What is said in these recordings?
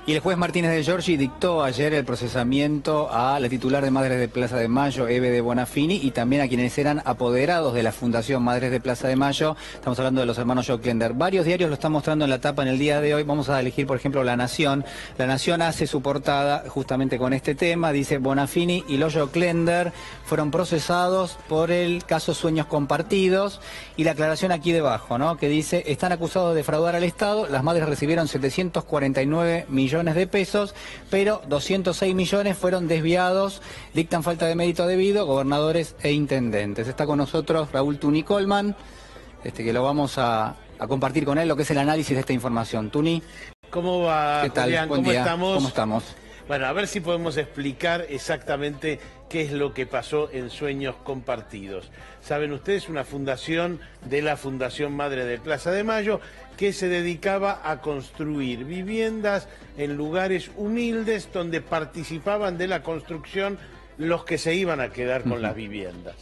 Y el juez Martínez de Giorgi dictó ayer el procesamiento a la titular de Madres de Plaza de Mayo, Eve de Bonafini, y también a quienes eran apoderados de la Fundación Madres de Plaza de Mayo. Estamos hablando de los hermanos Joclender. Varios diarios lo están mostrando en la tapa en el día de hoy. Vamos a elegir, por ejemplo, La Nación. La Nación hace su portada justamente con este tema. Dice: Bonafini y los Joclender fueron procesados por el caso Sueños Compartidos. Y la aclaración aquí debajo, ¿no?, que dice: están acusados de defraudar al Estado. Las madres recibieron 749 millones de pesos, pero 206 millones fueron desviados. Dictan falta de mérito debido gobernadores e intendentes. Está con nosotros Raúl Tuni Colman, que lo vamos a compartir con él lo que es el análisis de esta información. Tuni. ¿Cómo va, ¿Qué tal? Julián? Buen ¿Cómo día. estamos? ¿Cómo estamos? Bueno, a ver si podemos explicar exactamente qué es lo que pasó en Sueños Compartidos. Saben ustedes, una fundación de la Fundación Madre de Plaza de Mayo que se dedicaba a construir viviendas en lugares humildes donde participaban de la construcción los que se iban a quedar con las viviendas.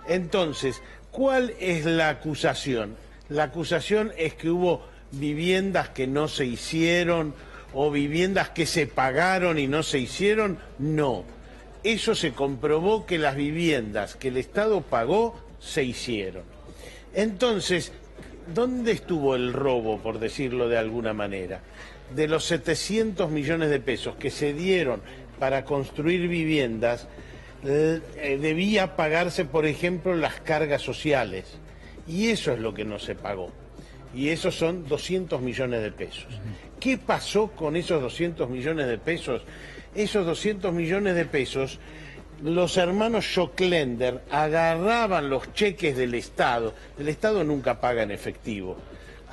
Entonces, ¿cuál es la acusación? La acusación es que hubo viviendas que no se hicieron o viviendas que se pagaron y no se hicieron. No, eso se comprobó que las viviendas que el Estado pagó se hicieron. Entonces, ¿dónde estuvo el robo, por decirlo de alguna manera? De los 700 millones de pesos que se dieron para construir viviendas, debía pagarse, por ejemplo, las cargas sociales. Y eso es lo que no se pagó. Y esos son 200 millones de pesos. ¿Qué pasó con esos 200 millones de pesos? Esos 200 millones de pesos, los hermanos Joclender agarraban los cheques del Estado. El Estado nunca paga en efectivo.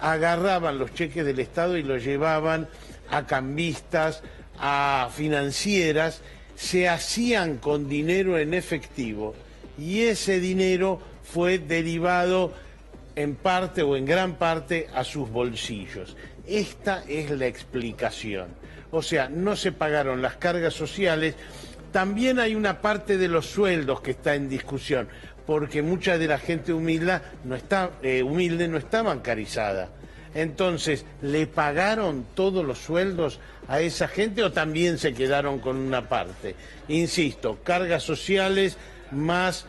Agarraban los cheques del Estado y los llevaban a cambistas, a financieras, se hacían con dinero en efectivo y ese dinero fue derivado en parte o en gran parte a sus bolsillos. Esta es la explicación. O sea, no se pagaron las cargas sociales. También hay una parte de los sueldos que está en discusión, porque mucha de la gente humilde no está bancarizada. Entonces, ¿le pagaron todos los sueldos a esa gente o también se quedaron con una parte? Insisto, cargas sociales más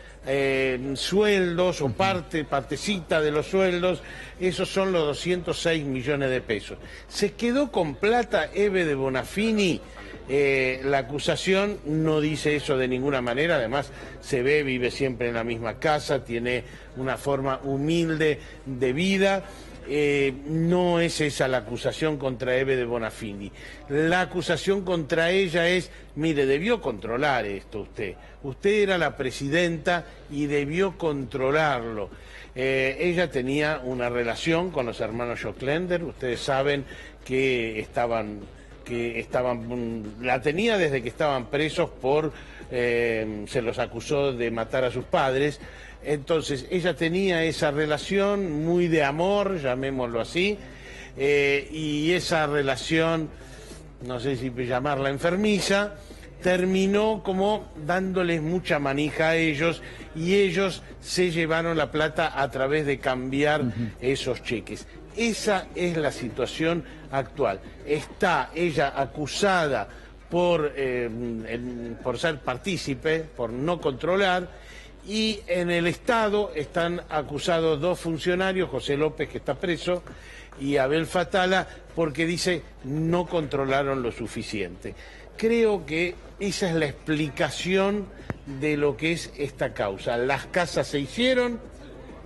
sueldos o partecita de los sueldos, esos son los 206 millones de pesos. ¿Se quedó con plata Eve de Bonafini? La acusación no dice eso de ninguna manera, además se ve, vive siempre en la misma casa, tiene una forma humilde de vida. No es esa la acusación contra Eve de Bonafini. La acusación contra ella es: mire, debió controlar esto usted. Usted era la presidenta y debió controlarlo. Ella tenía una relación con los hermanos Joclender. Ustedes saben que la tenía desde que estaban presos se los acusó de matar a sus padres. Entonces, ella tenía esa relación muy de amor, llamémoslo así, y esa relación, no sé si llamarla enfermiza, terminó como dándoles mucha manija a ellos y ellos se llevaron la plata a través de cambiar esos cheques. Esa es la situación actual. Está ella acusada por ser partícipe, por no controlar. Y en el Estado están acusados dos funcionarios, José López, que está preso, y Abel Fatala, porque dice no controlaron lo suficiente. Creo que esa es la explicación de lo que es esta causa. Las casas se hicieron,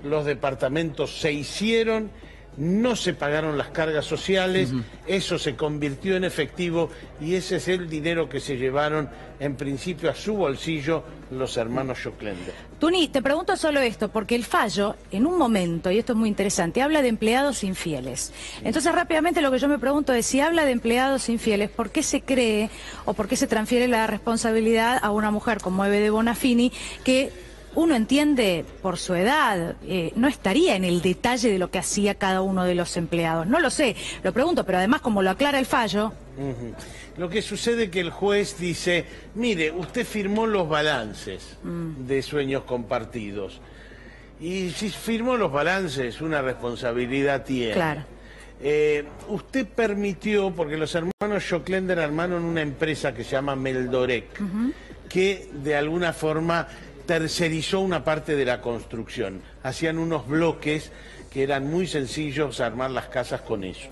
los departamentos se hicieron, no se pagaron las cargas sociales, eso se convirtió en efectivo y ese es el dinero que se llevaron en principio a su bolsillo los hermanos Joclender. Tuni, te pregunto solo esto, porque el fallo, en un momento, y esto es muy interesante, habla de empleados infieles. Entonces rápidamente lo que yo me pregunto es, si habla de empleados infieles, ¿por qué se cree o por qué se transfiere la responsabilidad a una mujer como Eve de Bonafini, que uno entiende por su edad, no estaría en el detalle de lo que hacía cada uno de los empleados? No lo sé, lo pregunto, pero además como lo aclara el fallo. Lo que sucede es que el juez dice: mire, usted firmó los balances de Sueños Compartidos. Y si firmó los balances, una responsabilidad tiene. Claro. Usted permitió, porque los hermanos Joclender armaron una empresa que se llama Meldorec, que de alguna forma tercerizó una parte de la construcción. Hacían unos bloques que eran muy sencillos armar las casas con eso.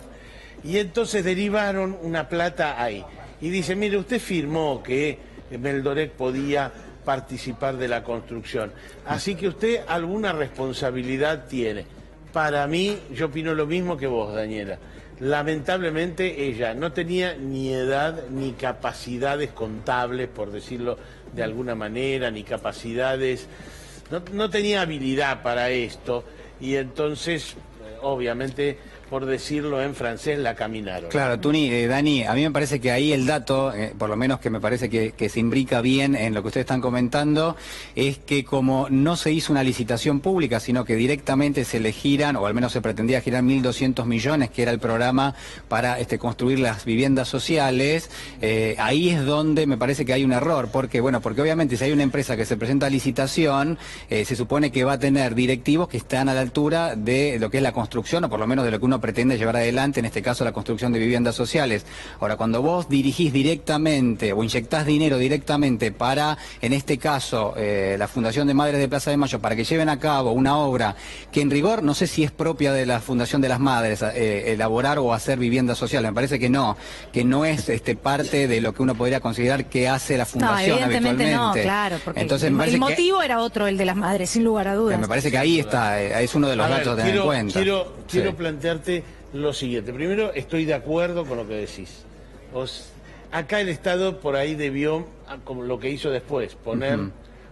Y entonces derivaron una plata ahí. Y dice, mire, usted firmó que Meldorec podía participar de la construcción. Así que usted alguna responsabilidad tiene. Para mí, yo opino lo mismo que vos, Daniela. Lamentablemente ella no tenía ni edad ni capacidades contables, por decirlo de alguna manera, ni capacidades, no tenía habilidad para esto y entonces, obviamente, por decirlo en francés, la caminaron. Claro, Tuni, Dani, a mí me parece que ahí el dato, por lo menos que me parece que se imbrica bien en lo que ustedes están comentando, es que como no se hizo una licitación pública, sino que directamente se le giran, o al menos se pretendía girar 1.200 millones, que era el programa para construir las viviendas sociales, ahí es donde me parece que hay un error, porque obviamente si hay una empresa que se presenta a licitación, se supone que va a tener directivos que están a la altura de lo que es la construcción, o por lo menos de lo que uno pretende llevar adelante, en este caso la construcción de viviendas sociales. Ahora, cuando vos dirigís directamente o inyectás dinero directamente para, en este caso, la Fundación de Madres de Plaza de Mayo, para que lleven a cabo una obra que en rigor no sé si es propia de la Fundación de las Madres, elaborar o hacer viviendas sociales, me parece que no es parte de lo que uno podría considerar que hace la Fundación evidentemente habitualmente. No, claro, porque entonces, el motivo era otro, el de las madres, sin lugar a dudas. Me parece que ahí está, es uno de los datos a tener en cuenta. Quiero plantearte lo siguiente. Primero, estoy de acuerdo con lo que decís. Acá el Estado por ahí debió, como lo que hizo después, poner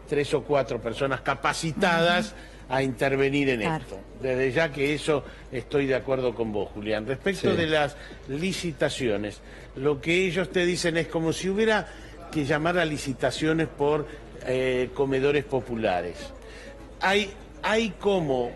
3 o 4 personas capacitadas a intervenir en esto. Desde ya que eso estoy de acuerdo con vos, Julián. Respecto de las licitaciones, lo que ellos te dicen es como si hubiera que llamar a licitaciones por comedores populares. Hay como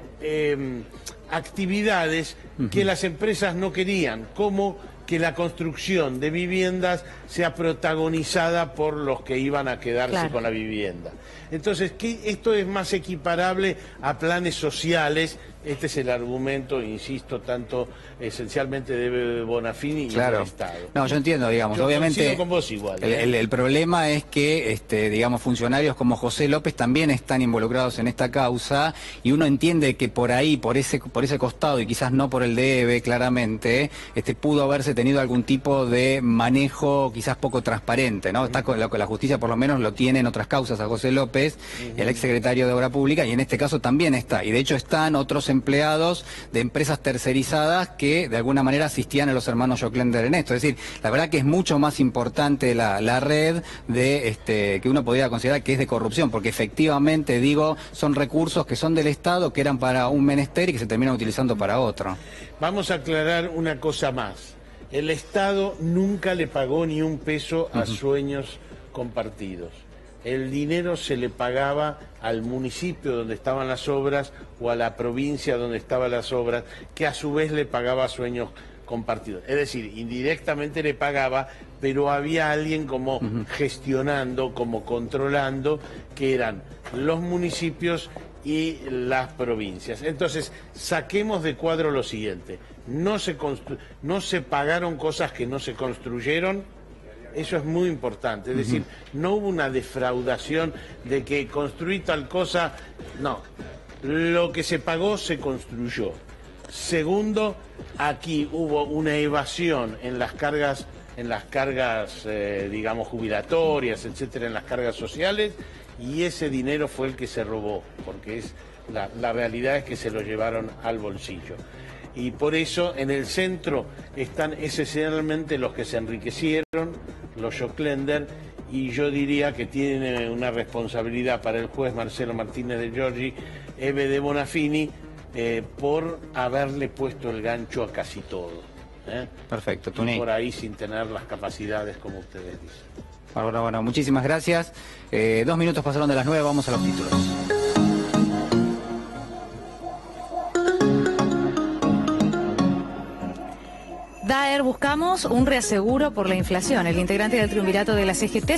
actividades que las empresas no querían, como que la construcción de viviendas sea protagonizada por los que iban a quedarse con la vivienda. Entonces, esto es más equiparable a planes sociales. Este es el argumento, insisto, tanto esencialmente de Bonafini y del Estado. No, yo entiendo, digamos, yo obviamente con vos igual, el problema es que, digamos, funcionarios como José López también están involucrados en esta causa y uno entiende que por ahí, por ese costado y quizás no por el de EVE, claramente, pudo haberse tenido algún tipo de manejo quizás poco transparente, ¿no? Está con la justicia por lo menos lo tiene en otras causas a José López, el exsecretario de Obra Pública, y en este caso también está, y de hecho están otros empleados de empresas tercerizadas que de alguna manera asistían a los hermanos Joclender en esto. Es decir, la verdad que es mucho más importante la red de que uno podría considerar que es de corrupción, porque efectivamente, digo, son recursos que son del Estado, que eran para un menester y que se terminan utilizando para otro. Vamos a aclarar una cosa más. El Estado nunca le pagó ni un peso a Sueños Compartidos. El dinero se le pagaba al municipio donde estaban las obras o a la provincia donde estaban las obras, que a su vez le pagaba a Sueños Compartidos. Es decir, indirectamente le pagaba, pero había alguien como gestionando, como controlando, que eran los municipios y las provincias. Entonces, saquemos de cuadro lo siguiente. No se pagaron cosas que no se construyeron. Eso es muy importante, es decir, no hubo una defraudación de que construí tal cosa, no, lo que se pagó se construyó. Segundo, aquí hubo una evasión en las cargas, digamos, jubilatorias, etcétera, en las cargas sociales, y ese dinero fue el que se robó, porque la realidad es que se lo llevaron al bolsillo. Y por eso en el centro están esencialmente los que se enriquecieron, los Joclender, y yo diría que tiene una responsabilidad para el juez Marcelo Martínez de Giorgi, EVE de Bonafini, por haberle puesto el gancho a casi todo. Perfecto, Tuni. Y por ahí sin tener las capacidades como ustedes dicen. Bueno, muchísimas gracias. 2 minutos pasaron de las 9, vamos a los títulos. Daer, buscamos un reaseguro por la inflación. El integrante del triunvirato de la CGT